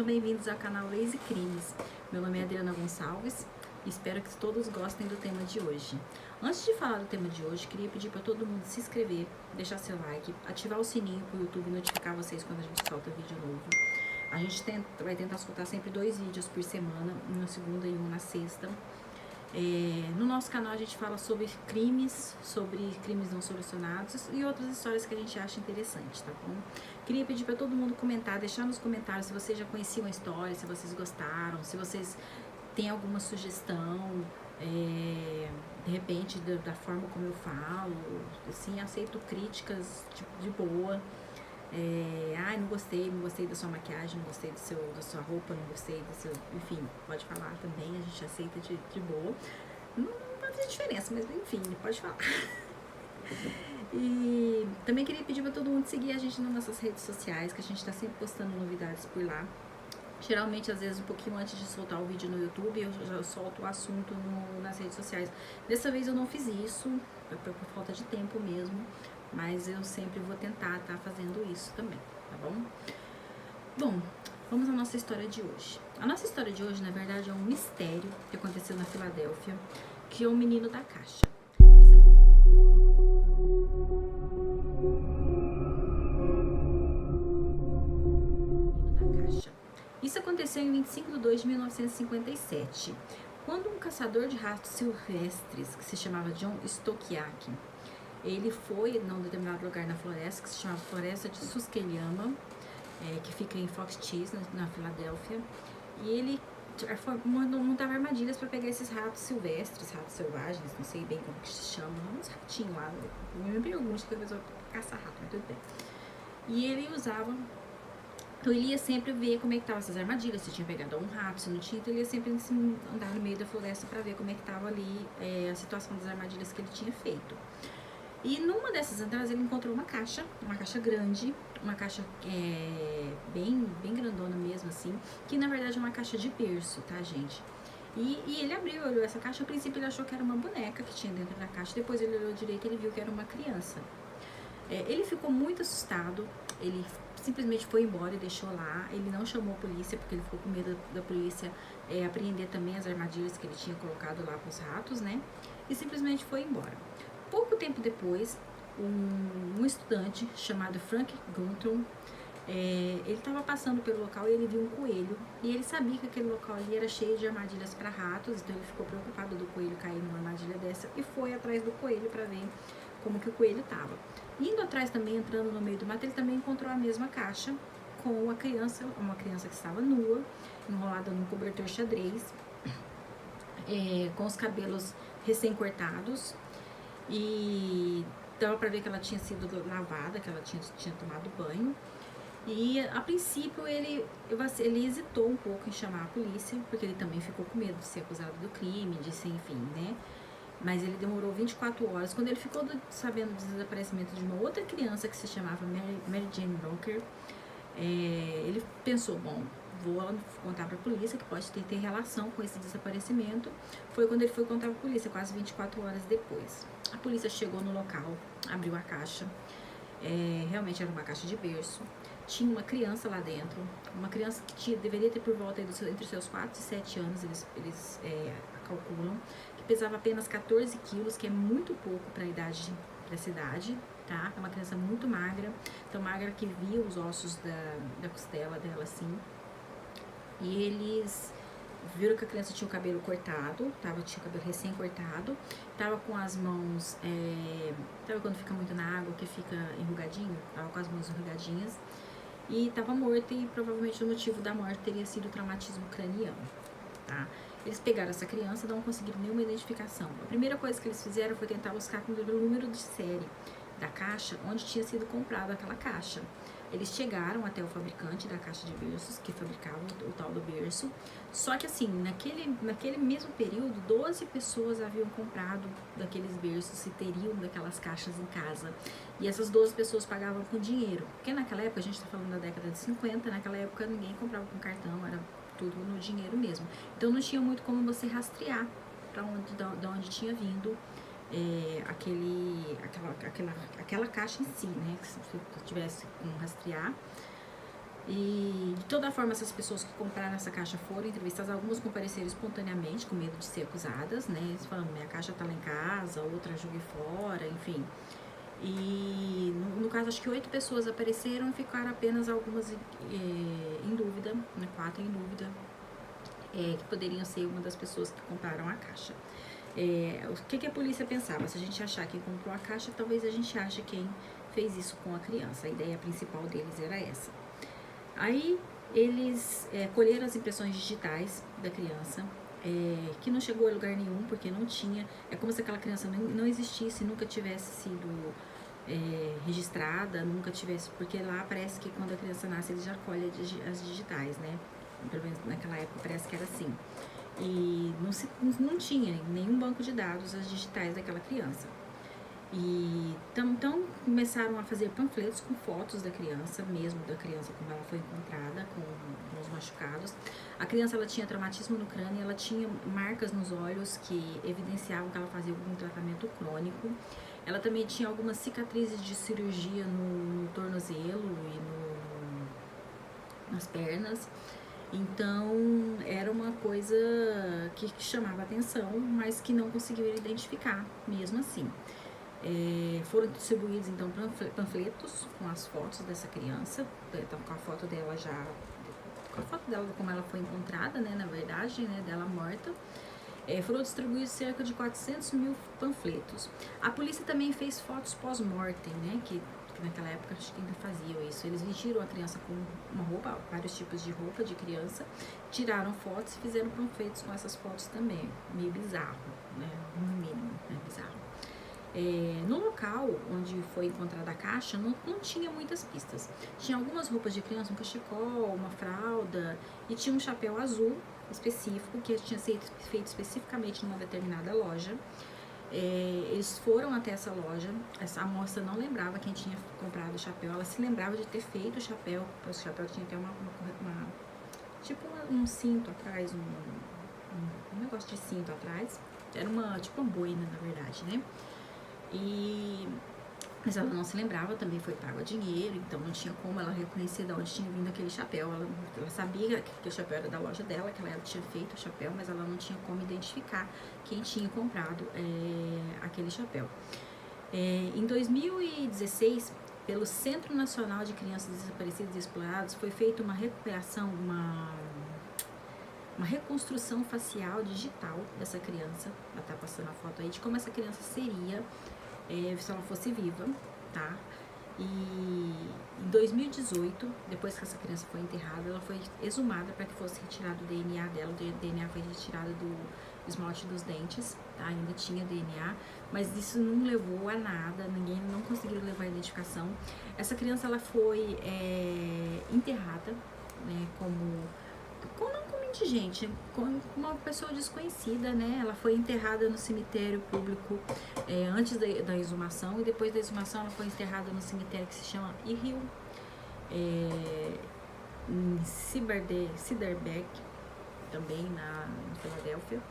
bem-vindos ao canal Leis e Crimes. Meu nome é Adriana Gonçalves e espero que todos gostem do tema de hoje. Antes de falar do tema de hoje, queria pedir para todo mundo se inscrever, deixar seu like, ativar o sininho para o YouTube notificar vocês quando a gente solta vídeo novo. A gente vai tentar soltar sempre 2 vídeos por semana, um na segunda e um na sexta. No nosso canal a gente fala sobre crimes não solucionados e outras histórias que a gente acha interessante, tá bom? Queria pedir para todo mundo comentar, deixar nos comentários se vocês já conheciam a história, se vocês gostaram, se vocês têm alguma sugestão, de repente da forma como eu falo, assim, aceito críticas de boa. Não gostei da sua maquiagem, não gostei da sua roupa, não gostei do seu... Enfim, pode falar também, a gente aceita de boa. Não vai fazer diferença, mas enfim, pode falar. E também queria pedir para todo mundo seguir a gente nas nossas redes sociais, que a gente tá sempre postando novidades por lá. Geralmente, às vezes, um pouquinho antes de soltar o vídeo no YouTube, eu já solto o assunto nas redes sociais. Dessa vez eu não fiz isso, por falta de tempo mesmo, mas eu sempre vou tentar estar fazendo isso também, tá bom? Bom, vamos à nossa história de hoje. A nossa história de hoje, na verdade, é um mistério que aconteceu na Filadélfia, que é o menino da caixa. Isso aconteceu em 25 de 2 de 1957, quando um caçador de ratos silvestres, que se chamava John Stockiak, ele foi num determinado lugar na floresta, que se chama Floresta de Susquehanna, que fica em Fox Chase, na Filadélfia, e ele montava armadilhas para pegar esses ratos silvestres, ratos selvagens, não sei bem como que se chama, uns ratinhos lá, não me pergunte que a pessoa caça rato, mas tudo bem. E ele usava... Então ele ia sempre ver como é que estavam essas armadilhas, se tinha pegado algum rato, se não tinha, então ele ia sempre andar no meio da floresta para ver como é que estava ali a situação das armadilhas que ele tinha feito. E numa dessas entradas ele encontrou uma caixa grande, uma caixa bem grandona mesmo assim, que na verdade é uma caixa de berço, tá, gente? E ele olhou essa caixa, a princípio ele achou que era uma boneca que tinha dentro da caixa, depois ele olhou direito e ele viu que era uma criança. Ele ficou muito assustado, ele simplesmente foi embora e deixou lá. Ele não chamou a polícia porque ele ficou com medo da polícia apreender também as armadilhas que ele tinha colocado lá para os ratos, né? E simplesmente foi embora. Pouco tempo depois, um estudante chamado Frank Gunton, ele estava passando pelo local e ele viu um coelho. E ele sabia que aquele local ali era cheio de armadilhas para ratos, então ele ficou preocupado do coelho cair numa armadilha dessa e foi atrás do coelho para ver como que o coelho estava. Indo atrás também, entrando no meio do mato, ele também encontrou a mesma caixa com uma criança que estava nua, enrolada num cobertor xadrez, com os cabelos recém-cortados, e dava para ver que ela tinha sido lavada, que ela tinha tomado banho. E a princípio ele hesitou um pouco em chamar a polícia, porque ele também ficou com medo de ser acusado do crime, de ser, enfim, né? Mas ele demorou 24 horas. Quando ele ficou sabendo do desaparecimento de uma outra criança que se chamava Mary Jane Bunker, ele pensou, bom, vou contar para a polícia, que pode ter relação com esse desaparecimento. Foi quando ele foi contar para a polícia, quase 24 horas depois. A polícia chegou no local, abriu a caixa, realmente era uma caixa de berço. Tinha uma criança lá dentro, uma criança que deveria ter por volta entre seus 4 e 7 anos, eles calculam, que pesava apenas 14 quilos, que é muito pouco para a idade dessa idade, tá? É uma criança muito magra, tão magra que via os ossos da costela dela, assim. E eles viram que a criança tinha o cabelo cortado, tinha o cabelo recém-cortado, tava com as mãos, sabe quando fica muito na água, que fica enrugadinho? Tava com as mãos enrugadinhas. E estava morta, e provavelmente o motivo da morte teria sido o traumatismo craniano, tá? Eles pegaram essa criança e não conseguiram nenhuma identificação. A primeira coisa que eles fizeram foi tentar buscar o número de série da caixa, onde tinha sido comprada aquela caixa. Eles chegaram até o fabricante da caixa de berços, que fabricava o tal do berço, só que assim, naquele mesmo período, 12 pessoas haviam comprado daqueles berços e teriam daquelas caixas em casa. E essas 12 pessoas pagavam com dinheiro, porque naquela época, a gente está falando da década de 50, naquela época ninguém comprava com cartão, era tudo no dinheiro mesmo. Então não tinha muito como você rastrear de onde tinha vindo aquela caixa em si, né? Se tivesse como rastrear. E de toda forma, essas pessoas que compraram essa caixa foram entrevistadas, algumas compareceram espontaneamente com medo de ser acusadas, né? Eles falando, minha caixa tá lá em casa, outra joguei fora, enfim. E no caso, acho que 8 pessoas apareceram e ficaram apenas algumas em dúvida, né? 4 em dúvida, que poderiam ser uma das pessoas que compraram a caixa. O que a polícia pensava? Se a gente achar quem comprou a caixa, talvez a gente ache quem fez isso com a criança. A ideia principal deles era essa. Aí eles colheram as impressões digitais da criança, que não chegou a lugar nenhum, porque não tinha. É como se aquela criança não existisse, nunca tivesse sido registrada, nunca tivesse. Porque lá parece que quando a criança nasce, eles já colhem as digitais, né? Pelo menos naquela época parece que era assim. E não tinha nenhum banco de dados as digitais daquela criança. E então começaram a fazer panfletos com fotos da criança, mesmo da criança como ela foi encontrada, com os machucados. A criança, ela tinha traumatismo no crânio, ela tinha marcas nos olhos que evidenciavam que ela fazia algum tratamento crônico. Ela também tinha algumas cicatrizes de cirurgia no tornozelo e nas pernas. Então era uma coisa que chamava atenção, mas que não conseguiu identificar mesmo assim. Foram distribuídos então panfletos com as fotos dessa criança, então, com a foto dela como ela foi encontrada, né, na verdade, né, dela morta. Foram distribuídos cerca de 400 mil panfletos. A polícia também fez fotos pós-mortem, né, que naquela época acho que ainda faziam isso. Eles vestiram a criança com uma roupa, vários tipos de roupa de criança, tiraram fotos e fizeram panfletos com essas fotos também. Meio bizarro, né, no mínimo, né, bizarro. No local onde foi encontrada a caixa, não tinha muitas pistas. Tinha algumas roupas de criança, um cachecol, uma fralda, e tinha um chapéu azul específico, que tinha sido feito especificamente numa determinada loja. Eles foram até essa loja, a moça não lembrava quem tinha comprado o chapéu, ela se lembrava de ter feito o chapéu tinha até tipo um cinto atrás, um negócio de cinto atrás, era tipo uma boina, na verdade, né? Mas ela não se lembrava, também foi pago a dinheiro, então não tinha como ela reconhecer de onde tinha vindo aquele chapéu. Ela sabia que o chapéu era da loja dela, que ela tinha feito o chapéu, mas ela não tinha como identificar quem tinha comprado aquele chapéu. Em 2016, pelo Centro Nacional de Crianças Desaparecidas e Exploradas, foi feita uma recuperação, uma reconstrução facial digital dessa criança. Ela tá passando a foto aí de como essa criança seria se ela fosse viva, tá? E em 2018, depois que essa criança foi enterrada, ela foi exumada para que fosse retirado o DNA dela. O DNA foi retirado do esmalte dos dentes, tá? Ainda tinha DNA, mas isso não levou a nada, ninguém não conseguiu levar a identificação. Essa criança, ela foi enterrada, né, não como indigente, como uma pessoa desconhecida, né? Ela foi enterrada no cemitério público antes da exumação, e depois da exumação ela foi enterrada no cemitério que se chama Hill, em Ciderberg, também na Filadélfia.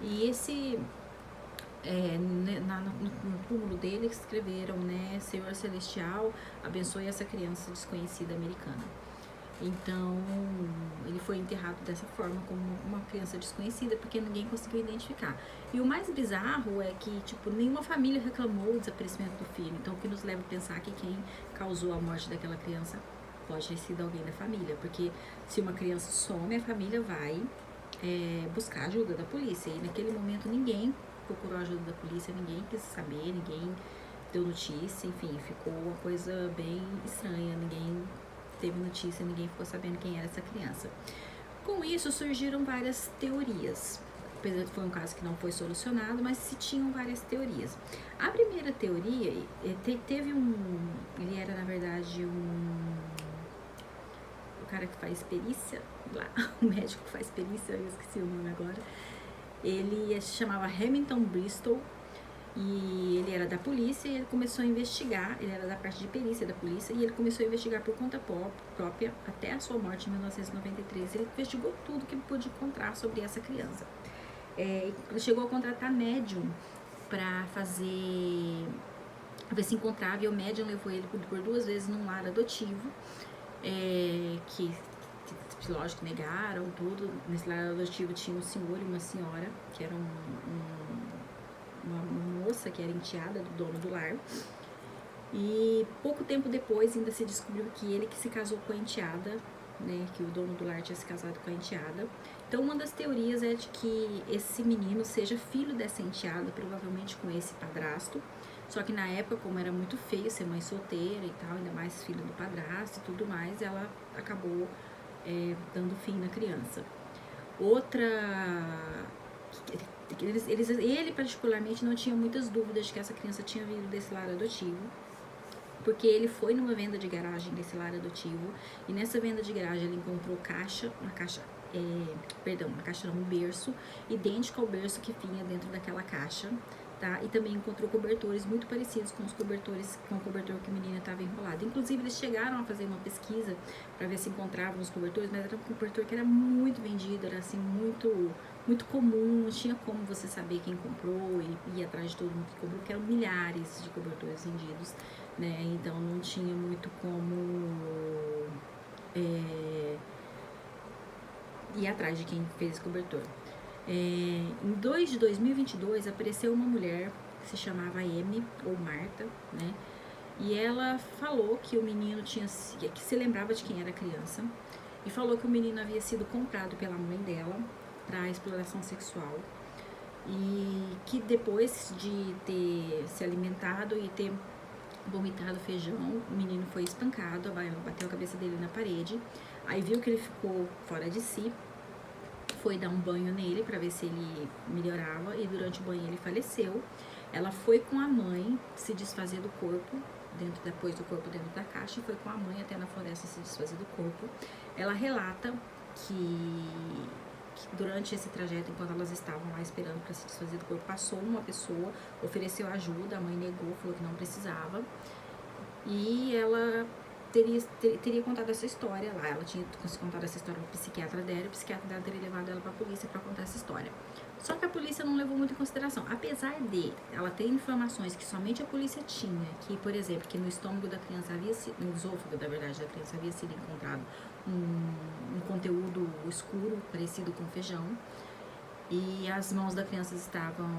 E esse no túmulo dele escreveram, né, Senhor Celestial, abençoe essa criança desconhecida americana. Então, ele foi enterrado dessa forma, como uma criança desconhecida, porque ninguém conseguiu identificar. E o mais bizarro é que, tipo, nenhuma família reclamou o desaparecimento do filho. Então, o que nos leva a pensar que quem causou a morte daquela criança pode ter sido alguém da família. Porque se uma criança some, a família vai buscar ajuda da polícia. E naquele momento ninguém procurou ajuda da polícia, ninguém quis saber, ninguém deu notícia, enfim, ficou uma coisa bem estranha, ninguém teve notícia, ninguém ficou sabendo quem era essa criança. Com isso surgiram várias teorias, apesar de foi um caso que não foi solucionado, mas se tinham várias teorias. A primeira teoria, ele era na verdade o cara que faz perícia lá, o médico que faz perícia, eu esqueci o nome agora. Ele se chamava Hamilton Bristol, e ele era da polícia e ele começou a investigar, ele era da parte de perícia da polícia, e ele começou a investigar por conta própria até a sua morte em 1993. Ele investigou tudo que ele pôde encontrar sobre essa criança. Ele chegou a contratar médium para ver se encontrava, e o médium levou ele por 2 vezes num lar adotivo, que lógico, negaram tudo. Nesse lar adotivo tinha um senhor e uma senhora, que era uma moça que era enteada do dono do lar. E pouco tempo depois ainda se descobriu que ele que se casou com a enteada, né, que o dono do lar tinha se casado com a enteada. Então uma das teorias é de que esse menino seja filho dessa enteada, provavelmente com esse padrasto. Só que na época, como era muito feio ser mãe solteira e tal, ainda mais filho do padrasto e tudo mais, ela acabou dando fim na criança. Ele particularmente não tinha muitas dúvidas de que essa criança tinha vindo desse lar adotivo, porque ele foi numa venda de garagem desse lar adotivo, e nessa venda de garagem ele encontrou um berço idêntico ao berço que vinha dentro daquela caixa, tá? E também encontrou cobertores muito parecidos com o cobertor que a menina estava enrolada. Inclusive eles chegaram a fazer uma pesquisa para ver se encontravam os cobertores, mas era um cobertor que era muito vendido, era assim muito comum, não tinha como você saber quem comprou e ir atrás de todo mundo que comprou, porque eram milhares de cobertores vendidos, né? Então não tinha muito como ir atrás de quem fez esse cobertor. Em 2 de 2022 apareceu uma mulher que se chamava Amy ou Marta, né? E ela falou que o menino que se lembrava de quem era a criança, e falou que o menino havia sido comprado pela mãe dela para exploração sexual, e que depois de ter se alimentado e ter vomitado feijão, o menino foi espancado, bateu a cabeça dele na parede, aí viu que ele ficou fora de si, foi dar um banho nele para ver se ele melhorava, e durante o banho ele faleceu. Ela foi com a mãe se desfazer do corpo, depois do corpo dentro da caixa, e foi com a mãe até na floresta se desfazer do corpo. Ela relata que durante esse trajeto, enquanto elas estavam lá esperando para se desfazer do corpo, passou uma pessoa, ofereceu ajuda, a mãe negou, falou que não precisava, e ela teria contado essa história lá. Ela tinha contado essa história pro psiquiatra dela, e o psiquiatra dela teria levado ela pra polícia para contar essa história. Só que a polícia não levou muito em consideração, apesar de ela ter informações que somente a polícia tinha, que, por exemplo, que no estômago da criança no esôfago, da verdade, da criança havia sido encontrado um conteúdo escuro, parecido com feijão, e as mãos da criança estavam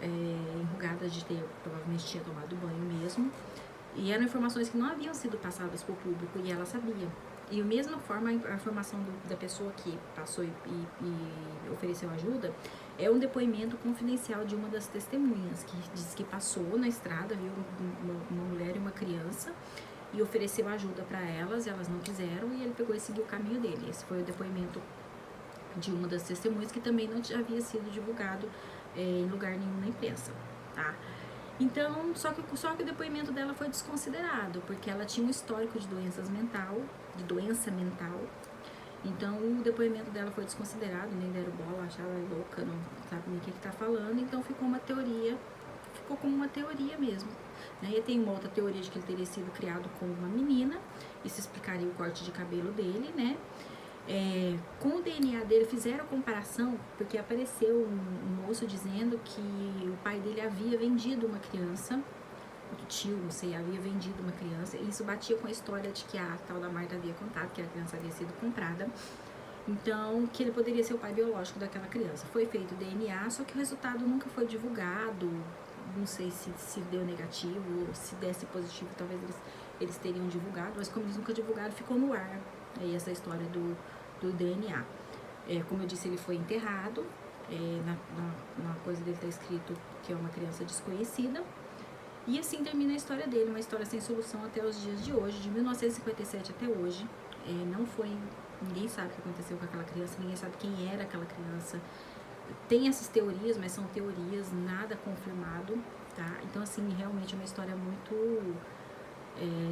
enrugadas de provavelmente tinha tomado banho mesmo. E eram informações que não haviam sido passadas para o público, e ela sabia. E da mesma forma, a informação da pessoa que passou e ofereceu ajuda é um depoimento confidencial de uma das testemunhas, que diz que passou na estrada, viu uma mulher e uma criança, e ofereceu ajuda para elas não quiseram, e ele pegou e seguiu o caminho dele. Esse foi o depoimento de uma das testemunhas, que também não havia sido divulgado em lugar nenhum na imprensa, tá? Então, só que o depoimento dela foi desconsiderado, porque ela tinha um histórico de doença mental. Então, o depoimento dela foi desconsiderado, nem deram bola, achava louca, não sabe nem o que tá falando. Então, ficou como uma teoria mesmo, né? E tem uma outra teoria de que ele teria sido criado como uma menina, isso explicaria o corte de cabelo dele, né? Com o DNA dele fizeram comparação, porque apareceu um moço dizendo que o pai dele havia vendido uma criança, o tio, não sei, havia vendido uma criança, e isso batia com a história de que a tal da Marta havia contado, que a criança havia sido comprada, então que ele poderia ser o pai biológico daquela criança. Foi feito o DNA, só que o resultado nunca foi divulgado, não sei se deu negativo, ou se desse positivo, talvez eles teriam divulgado, mas como eles nunca divulgaram, ficou no ar aí essa história do DNA. Como eu disse, ele foi enterrado, na coisa dele está escrito que é uma criança desconhecida, e assim termina a história dele, uma história sem solução até os dias de hoje, de 1957 até hoje. Ninguém sabe o que aconteceu com aquela criança, ninguém sabe quem era aquela criança. Tem essas teorias, mas são teorias, nada confirmado, tá? Então, assim, realmente é uma história muito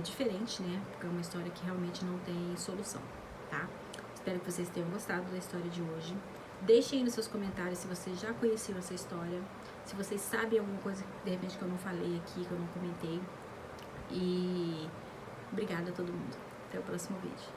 diferente, né? Porque é uma história que realmente não tem solução, tá? Espero que vocês tenham gostado da história de hoje. Deixem aí nos seus comentários se vocês já conheciam essa história, se vocês sabem alguma coisa de repente que eu não falei aqui, que eu não comentei. E obrigada a todo mundo. Até o próximo vídeo.